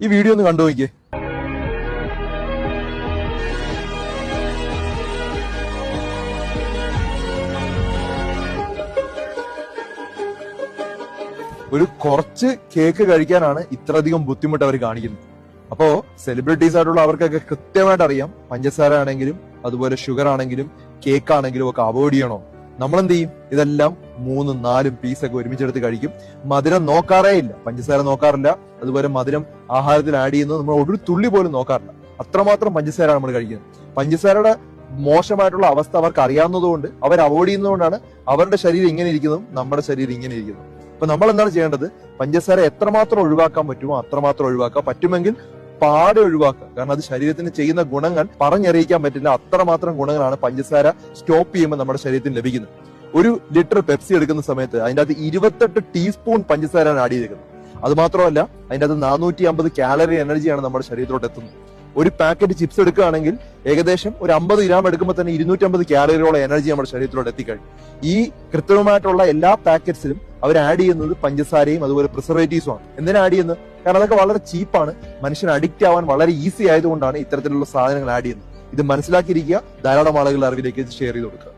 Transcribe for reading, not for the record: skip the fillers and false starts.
ഈ വീഡിയോ ഒന്ന് കണ്ടു നോക്കിയേ. ഒരു കുറച്ച് കേക്ക് കഴിക്കാനാണ് ഇത്രയധികം ബുദ്ധിമുട്ട് അവർ കാണിക്കുന്നത്. അപ്പോ സെലിബ്രിറ്റീസ് ആയിട്ടുള്ള അവർക്കൊക്കെ കൃത്യമായിട്ട് അറിയാം പഞ്ചസാര ആണെങ്കിലും അതുപോലെ ഷുഗർ ആണെങ്കിലും കേക്ക് ആണെങ്കിലും ഒക്കെ അവോയ്ഡ് ചെയ്യണോ. നമ്മളെന്ത് ചെയ്യും? ഇതെല്ലാം 3-4 പീസൊക്കെ ഒരുമിച്ചെടുത്ത് കഴിക്കും. മധുരം നോക്കാറേ ഇല്ല, പഞ്ചസാര നോക്കാറില്ല. അതുപോലെ മധുരം ആഹാരത്തിൽ ആഡ് ചെയ്യുന്നത് നമ്മൾ ഒരു തുള്ളി പോലും നോക്കാറില്ല. അത്രമാത്രം പഞ്ചസാര നമ്മൾ കഴിക്കുന്നത്. പഞ്ചസാരയുടെ മോശമായിട്ടുള്ള അവസ്ഥ അവർക്ക് അറിയാവുന്നതുകൊണ്ട് അവർ അവോയ്ഡ് ചെയ്യുന്നതുകൊണ്ടാണ് അവരുടെ ശരീരം ഇങ്ങനെ ഇരിക്കുന്നതും നമ്മുടെ ശരീരം ഇങ്ങനെ ഇരിക്കുന്നതും. അപ്പൊ നമ്മൾ എന്താണ് ചെയ്യേണ്ടത്? പഞ്ചസാര എത്രമാത്രം ഒഴിവാക്കാൻ പറ്റുമോ അത്രമാത്രം ഒഴിവാക്കുക. പറ്റുമെങ്കിൽ പാടെ ഒഴിവാക്കുക. കാരണം അത് ശരീരത്തിന് ചെയ്യുന്ന ഗുണങ്ങൾ പറഞ്ഞറിയിക്കാൻ പറ്റില്ല. അത്രമാത്രം ഗുണങ്ങളാണ് പഞ്ചസാര സ്റ്റോപ്പ് ചെയ്യുമ്പോൾ നമ്മുടെ ശരീരത്തിന് ലഭിക്കുന്നത്. 1 ലിറ്റർ പെപ്സി എടുക്കുന്ന സമയത്ത് അതിന്റെ അകത്ത് 28 ടീസ്പൂൺ പഞ്ചസാരയാണ് ആഡ് ചെയ്തിരിക്കുന്നത്. അത് മാത്രമല്ല അതിന്റെ അകത്ത് 450 കാലറി എനർജിയാണ് നമ്മുടെ ശരീരത്തിലോട്ട് എത്തുന്നത്. ഒരു പാക്കറ്റ് ചിപ്സ് എടുക്കുകയാണെങ്കിൽ ഏകദേശം ഒരു 50 ഗ്രാം എടുക്കുമ്പോൾ തന്നെ 250 കാലറിയോളം എനർജി നമ്മുടെ ശരീരത്തിലോട്ട് എത്തിക്കഴിഞ്ഞു. ഈ കൃത്രിമമായിട്ടുള്ള എല്ലാ പാക്കറ്റ്സിലും അവർ ആഡ് ചെയ്യുന്നത് പഞ്ചസാരയും അതുപോലെ പ്രിസർവേറ്റീവ്സും ആണ്. എന്തിനാ ആഡ് ചെയ്യുന്നത്? കാരണം അതൊക്കെ വളരെ ചീപ്പാണ്. മനുഷ്യൻ അഡിക്റ്റ് ആവാൻ വളരെ ഈസി ആയതുകൊണ്ടാണ് ഇത്തരത്തിലുള്ള സാധനങ്ങൾ ആഡ് ചെയ്യുന്നത്. ഇത് മനസ്സിലാക്കിയിരിക്കുക. ധാരാളം ആളുകളുടെ അറിവിലേക്ക് ഷെയർ ചെയ്ത് കൊടുക്കുക.